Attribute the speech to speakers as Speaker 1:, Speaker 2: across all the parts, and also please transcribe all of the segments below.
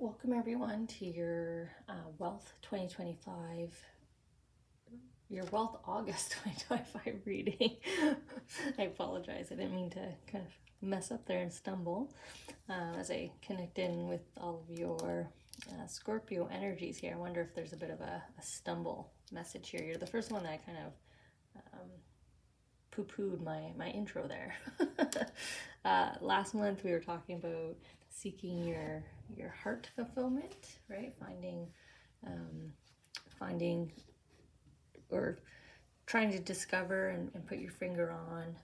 Speaker 1: Welcome everyone to your Wealth 2025, your Wealth August 2025 reading. I apologize, I didn't mean to kind of mess up there and stumble as I connect in with all of your Scorpio energies here. I wonder if there's a bit of a stumble message here. You're the first one that I kind of poo-pooed my intro there. Last month we were talking about seeking your heart fulfillment, right? Finding or trying to discover and put your finger on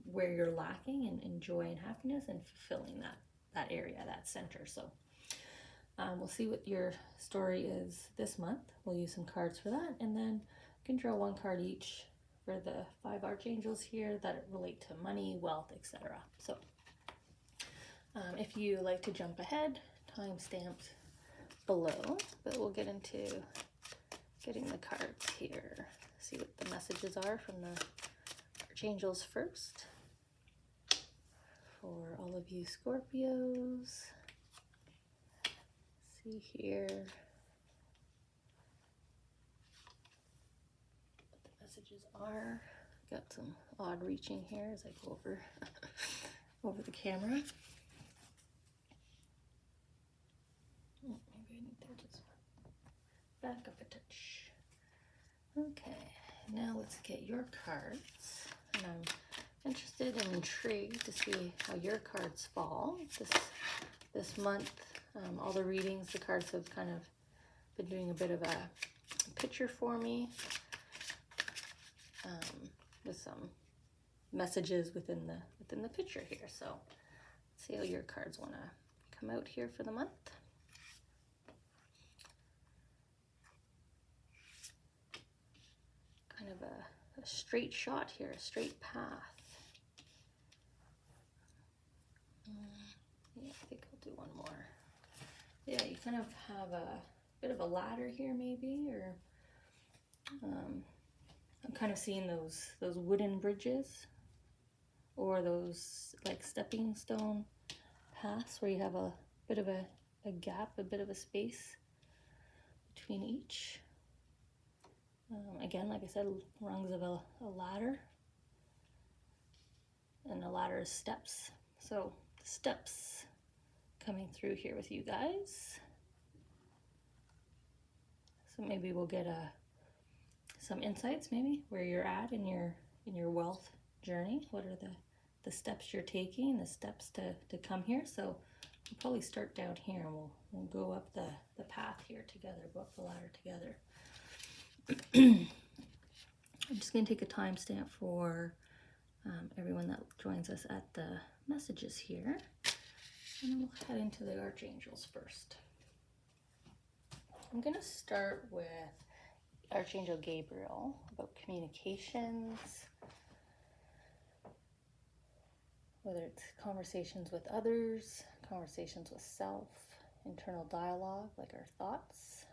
Speaker 1: where you're lacking in joy and happiness, and fulfilling that area, that center. So we'll see what your story is this month. We'll use some cards for that, and then you can draw one card each for the 5 archangels here that relate to money, wealth, etc. So if you like to jump ahead, time stamped below, but we'll get into getting the cards here. See what the messages are from the archangels first. For all of you Scorpios, see here what the messages are. Got some odd reaching here as I go over over the camera. Oh, maybe I need to just back up a touch. Okay, now let's get your cards, and I'm interested and intrigued to see how your cards fall this month. All the readings, the cards have kind of been doing a bit of a picture for me, with some messages within the picture here. So let's see how your cards want to come out here for the month. Kind of a straight shot here, a straight path. Yeah, I think I'll do one more. Yeah, you kind of have a bit of a ladder here maybe, or I'm kind of seeing those wooden bridges, or those like stepping stone paths where you have a bit of a gap, a bit of a space between each. Again, like I said, rungs of a ladder, and a ladder is steps. So steps coming through here with you guys. So maybe we'll get some insights, maybe where you're at in your wealth journey. What are the steps you're taking, the steps to come here? So we'll probably start down here, and we'll go up the path here together, go up the ladder together. I'm just going to take a timestamp for everyone that joins us at the messages here, and then we'll head into the archangels first. I'm going to start with Archangel Gabriel, about communications, whether it's conversations with others, conversations with self, internal dialogue like our thoughts,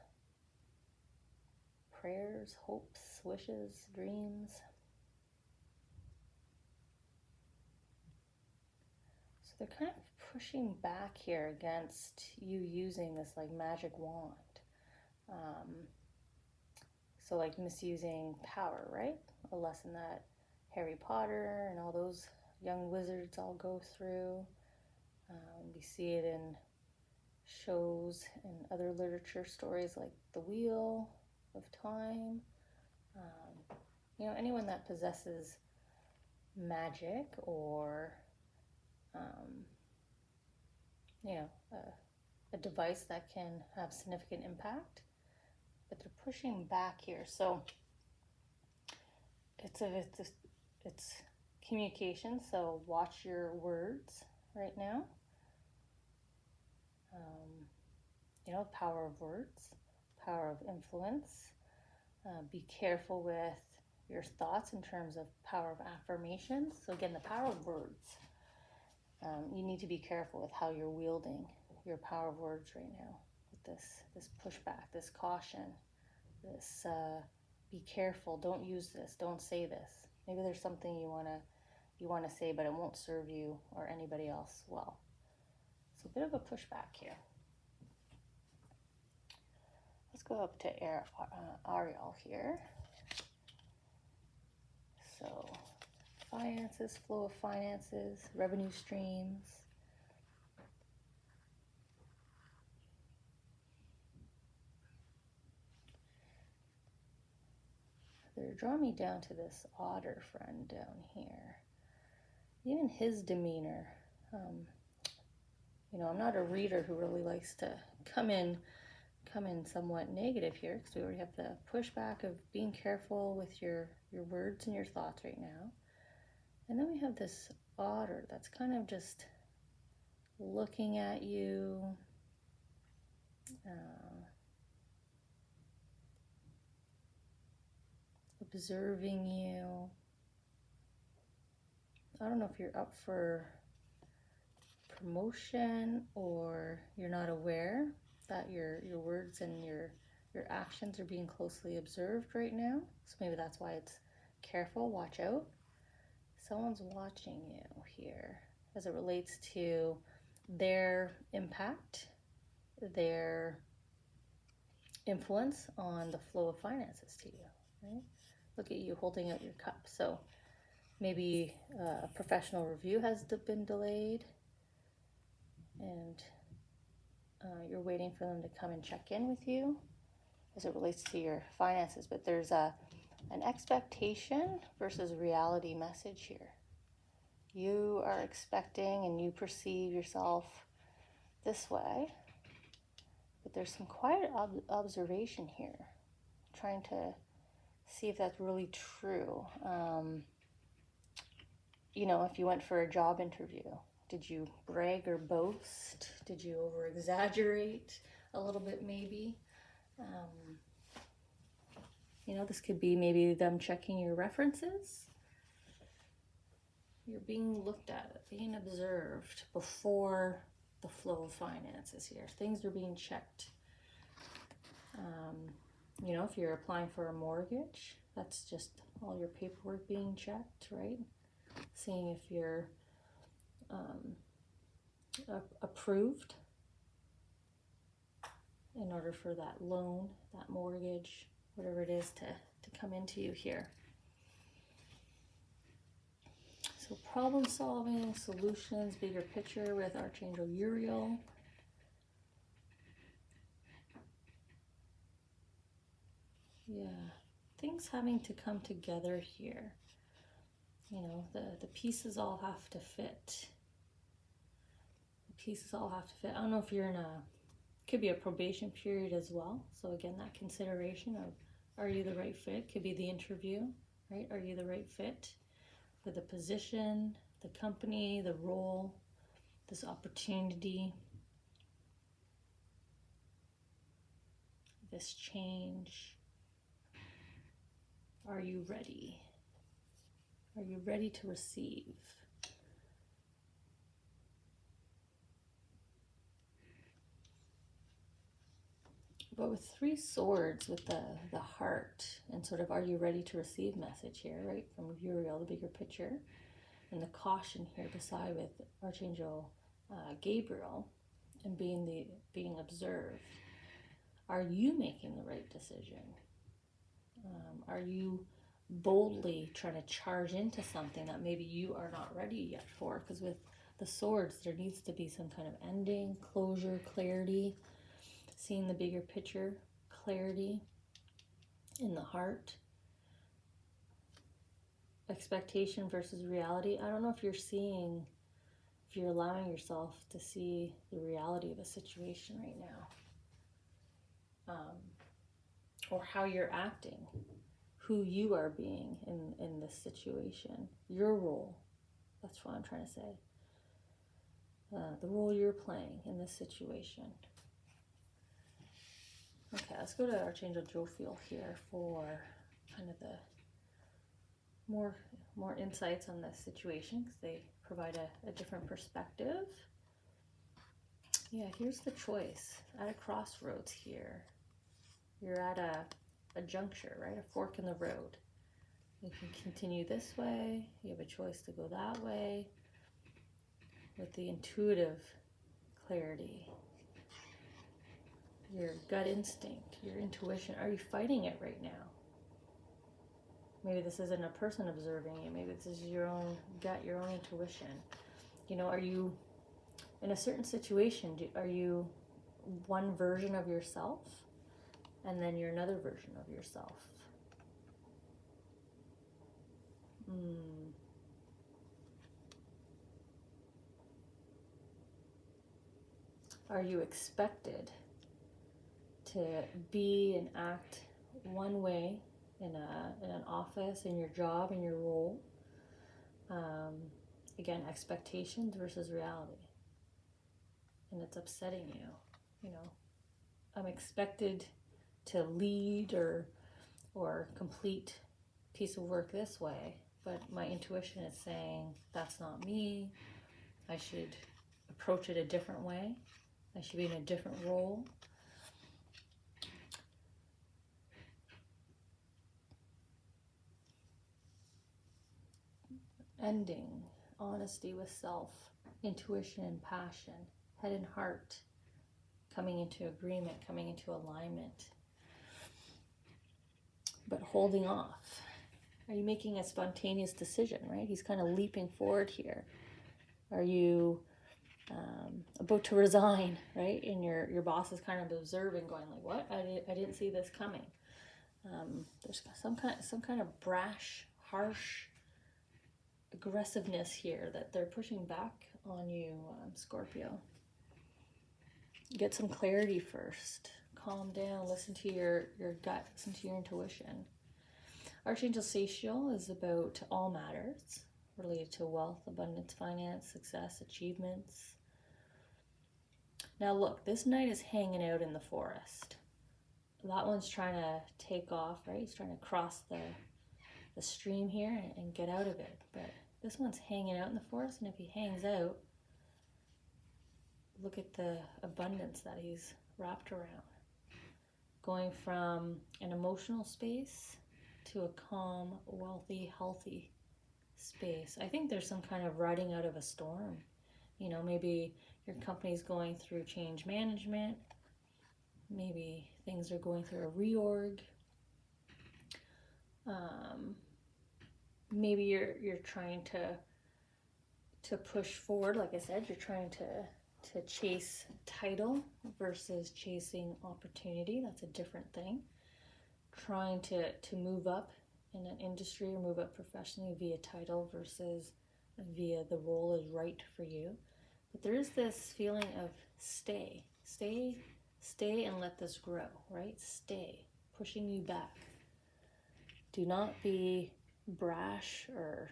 Speaker 1: prayers, hopes, wishes, dreams. So they're kind of pushing back here against you using this like magic wand. So like misusing power, right? A lesson that Harry Potter and all those young wizards all go through. We see it in shows and other literature stories like The Wheel of Time. You know, anyone that possesses magic or you know, a device that can have significant impact, but they're pushing back here. So it's communication, so watch your words right now. You know, power of words, power of influence. Be careful with your thoughts in terms of power of affirmations. So again, the power of words. You need to be careful with how you're wielding your power of words right now, with this pushback, this caution, this be careful, don't use this, don't say this. Maybe there's something you want to say, but it won't serve you or anybody else well. So a bit of a pushback here. Let's go up to Ariel here. So finances, flow of finances, revenue streams. They're drawing me down to this otter friend down here. Even his demeanor. You know, I'm not a reader who really likes to come in somewhat negative here, because we already have the pushback of being careful with your words and your thoughts right now. And then we have this otter that's kind of just looking at you, observing you. I don't know if you're up for promotion or you're not aware that your words and your actions are being closely observed right now. So maybe that's why it's careful, watch out. Someone's watching you here as it relates to their impact, their influence on the flow of finances to you, right? Look at you holding out your cup. So maybe a professional review has been delayed, and you're waiting for them to come and check in with you as it relates to your finances. But there's an expectation versus reality message here. You are expecting and you perceive yourself this way, but there's some quiet observation here, trying to see if that's really true. You know, if you went for a job interview, did you brag or boast? Did you over exaggerate a little bit maybe? You know, this could be maybe them checking your references. You're being looked at, being observed before the flow of finances here. Things are being checked. You know, if you're applying for a mortgage, that's just all your paperwork being checked, right? Seeing if you're approved in order for that loan, that mortgage, whatever it is to come into you here. So problem solving, solutions, bigger picture with Archangel Uriel. Yeah, things having to come together here. You know, the pieces all have to fit. The pieces all have to fit. I don't know if you're in could be a probation period as well. So again, that consideration of, are you the right fit? Could be the interview, right? Are you the right fit for the position, the company, the role, this opportunity, this change? Are you ready? Are you ready to receive? But with 3 swords, with the heart, and sort of are you ready to receive message here, right? From Uriel, the bigger picture, and the caution here beside with Archangel Gabriel, and being observed. Are you making the right decision? Are you boldly trying to charge into something that maybe you are not ready yet for? Because with the swords, there needs to be some kind of ending, closure, clarity, seeing the bigger picture, clarity in the heart. Expectation versus reality. I don't know if you're allowing yourself to see the reality of a situation right now. Or how you're acting, who you are being in this situation, your role. That's what I'm trying to say. The role you're playing in this situation. Okay, let's go to Archangel Jophiel here for kind of the more insights on this situation, because they provide a different perspective. Yeah, here's the choice. At a crossroads here. You're at a juncture, right? A fork in the road. You can continue this way. You have a choice to go that way with the intuitive clarity. your gut instinct, your intuition. Are you fighting it right now? Maybe this isn't a person observing you. Maybe this is your own gut, your own intuition. You know, are you in a certain situation? Are you one version of yourself, and then you're another version of yourself? Are you expected to be and act one way in an office, in your job, in your role? Again, expectations versus reality. And it's upsetting you. You know, I'm expected to lead or complete a piece of work this way, but my intuition is saying that's not me. I should approach it a different way. I should be in a different role. Ending, honesty with self, intuition and passion, head and heart, coming into agreement, coming into alignment, but holding off. Are you making a spontaneous decision, right? He's kind of leaping forward here. Are you about to resign, right? And your boss is kind of observing, going like, what? I didn't see this coming. There's some kind of brash, harsh aggressiveness here that they're pushing back on you, Scorpio. Get some clarity first. Calm down. Listen to your gut. Listen to your intuition. Archangel Messages is about all matters related to wealth, abundance, finance, success, achievements. Now look, this knight is hanging out in the forest. That one's trying to take off, right? He's trying to cross the stream here and get out of it. But this one's hanging out in the forest, and if he hangs out, look at the abundance that he's wrapped around. Going from an emotional space to a calm, wealthy, healthy space. I think there's some kind of riding out of a storm. You know, maybe your company's going through change management. Maybe things are going through a reorg. Maybe you're trying to push forward. Like I said, you're trying to chase title versus chasing opportunity. That's a different thing. Trying to move up in an industry or move up professionally via title versus via the role is right for you. But there is this feeling of stay and let this grow, right? Stay, pushing you back. Do not be brash or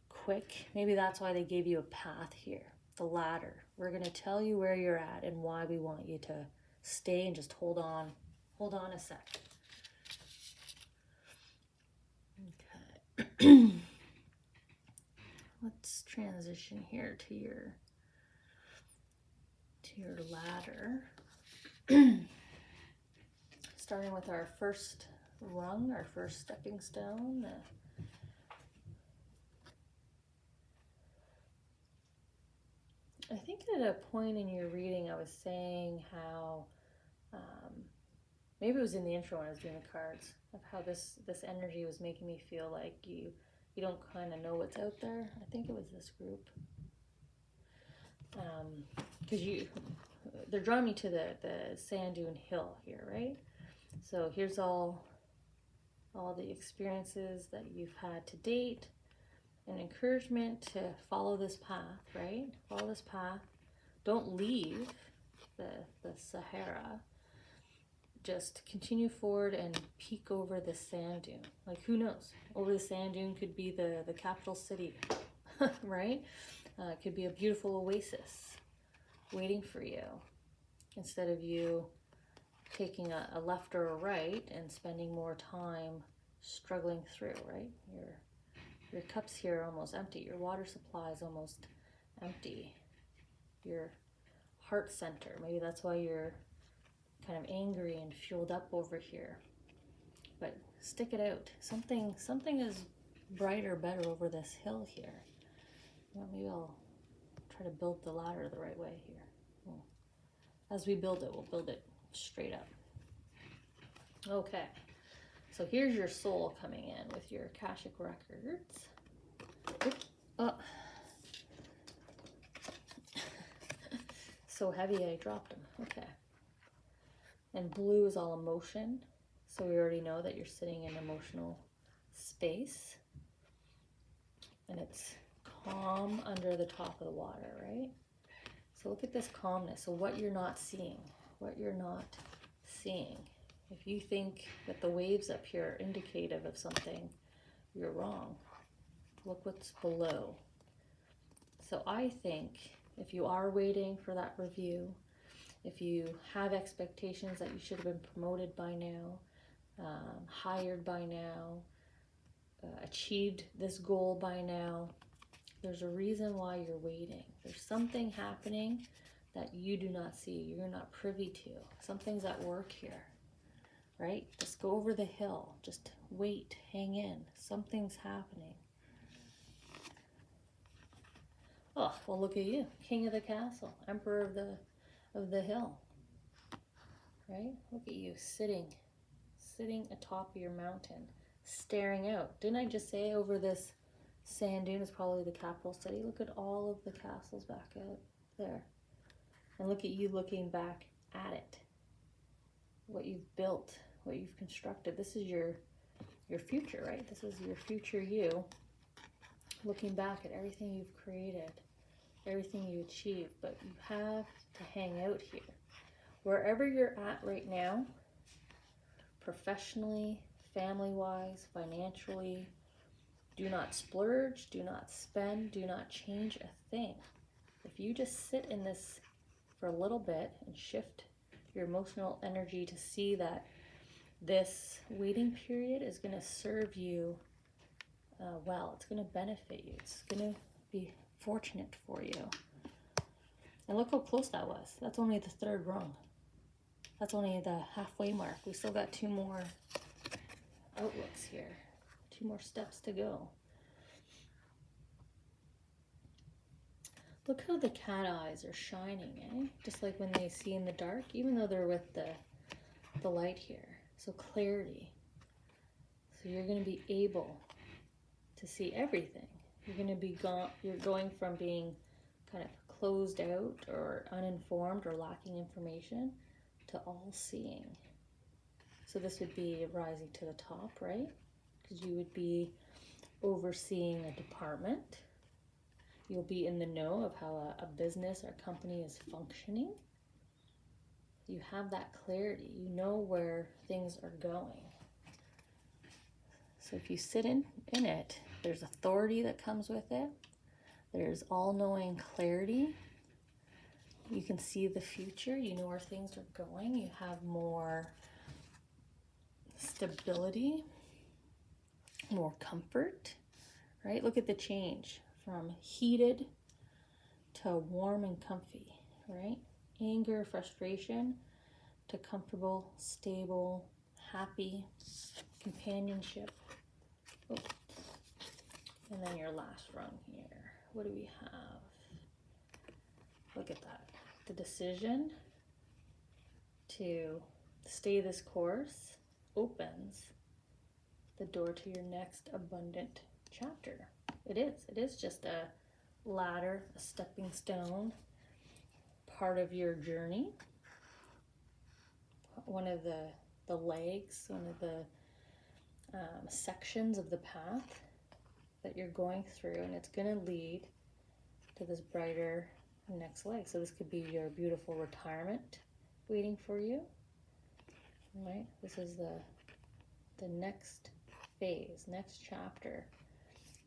Speaker 1: quick. Maybe that's why they gave you a path here, the ladder. We're going to tell you where you're at and why we want you to stay and just hold on a sec. Okay. Let's transition here to your ladder. Starting with our first rung, our first stepping stone. I think at a point in your reading I was saying how, maybe it was in the intro when I was doing the cards, of how this energy was making me feel like you don't kind of know what's out there. I think it was this group. Because they're drawing me to the sand dune hill here, right? So here's all the experiences that you've had to date, an encouragement to follow this path, right? Follow this path. Don't leave the Sahara. Just continue forward and peek over the sand dune. Like, who knows? Over the sand dune could be the capital city, right? It could be a beautiful oasis waiting for you, instead of you taking a left or a right and spending more time struggling through, right? Your cup's here are almost empty. Your water supply is almost empty. Your heart center, maybe that's why you're kind of angry and fueled up over here. But stick it out. Something is brighter, better over this hill here. Well, maybe I'll try to build the ladder the right way here. Well, as we build it, we'll build it straight up. Okay, so here's your soul coming in with your Akashic records. Oops. Oh. So heavy I dropped them. Okay. And blue is all emotion. So we already know that you're sitting in emotional space. And it's calm under the top of the water, right? So look at this calmness. So what you're not seeing, what you're not seeing. If you think that the waves up here are indicative of something, you're wrong. Look what's below. So I think if you are waiting for that review, if you have expectations that you should have been promoted by now, hired by now, achieved this goal by now, there's a reason why you're waiting. There's something happening that you do not see, you're not privy to. Something's at work here, right? Just go over the hill, just wait, hang in. Something's happening. Oh, well, look at you, king of the castle, emperor of the hill, right? Look at you sitting atop of your mountain, staring out. Didn't I just say over this sand dune is probably the capital city? Look at all of the castles back out there. And look at you looking back at it. What you've built, what you've constructed. This is your future, right? This is your future you looking back at everything you've created, everything you achieved. But you have to hang out here. Wherever you're at right now, professionally, family-wise, financially, do not splurge, do not spend, do not change a thing. If you just sit in this for a little bit and shift your emotional energy to see that this waiting period is going to serve you well, it's going to benefit you, it's going to be fortunate for you. And look how close that was. That's only the third rung. That's only the halfway mark. We still got 2 more outlooks here. 2 more steps to go. Look how the cat eyes are shining, eh? Just like when they see in the dark, even though they're with the light here. So clarity. So you're going to be able to see everything. You're going to be you're going from being kind of closed out or uninformed or lacking information to all seeing. So this would be rising to the top, right? Because you would be overseeing a department. You'll be in the know of how a business or company is functioning. You have that clarity. You know where things are going. So if you sit in it, there's authority that comes with it. There's all-knowing clarity. You can see the future. You know where things are going. You have more stability, more comfort, right? Look at the change from heated to warm and comfy, right? Anger, frustration to comfortable, stable, happy, companionship. Oh. And then your last rung here. What do we have? Look at that. The decision to stay this course opens the door to your next abundant chapter. It is just a ladder, a stepping stone, part of your journey. One of the legs, one of the sections of the path that you're going through, and it's going to lead to this brighter next leg. So this could be your beautiful retirement waiting for you, right? This is the next phase, next chapter.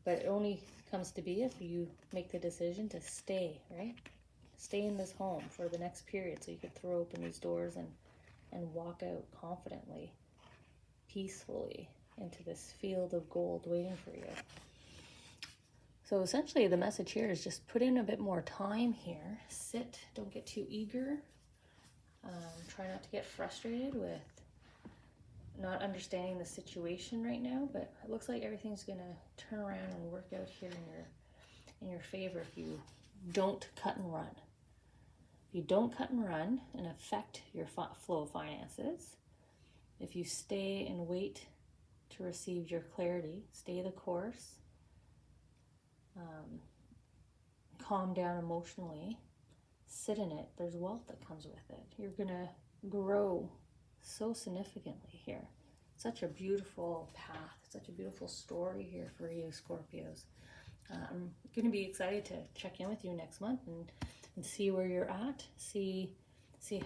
Speaker 1: But it only comes to be if you make the decision to stay, right? Stay in this home for the next period so you can throw open these doors and walk out confidently, peacefully into this field of gold waiting for you. So essentially the message here is just put in a bit more time here. Sit, don't get too eager. Try not to get frustrated with not understanding the situation right now, but it looks like everything's gonna turn around and work out here in your favor if you don't cut and run. If you don't cut and run and affect your flow of finances, if you stay and wait to receive your clarity, stay the course, calm down emotionally, sit in it, there's wealth that comes with it. You're going to grow so significantly here. Such a beautiful path, such a beautiful story here for you, Scorpios. I'm going to be excited to check in with you next month and see where you're at, see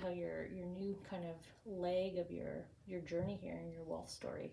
Speaker 1: how your new kind of leg of your journey here and your wealth story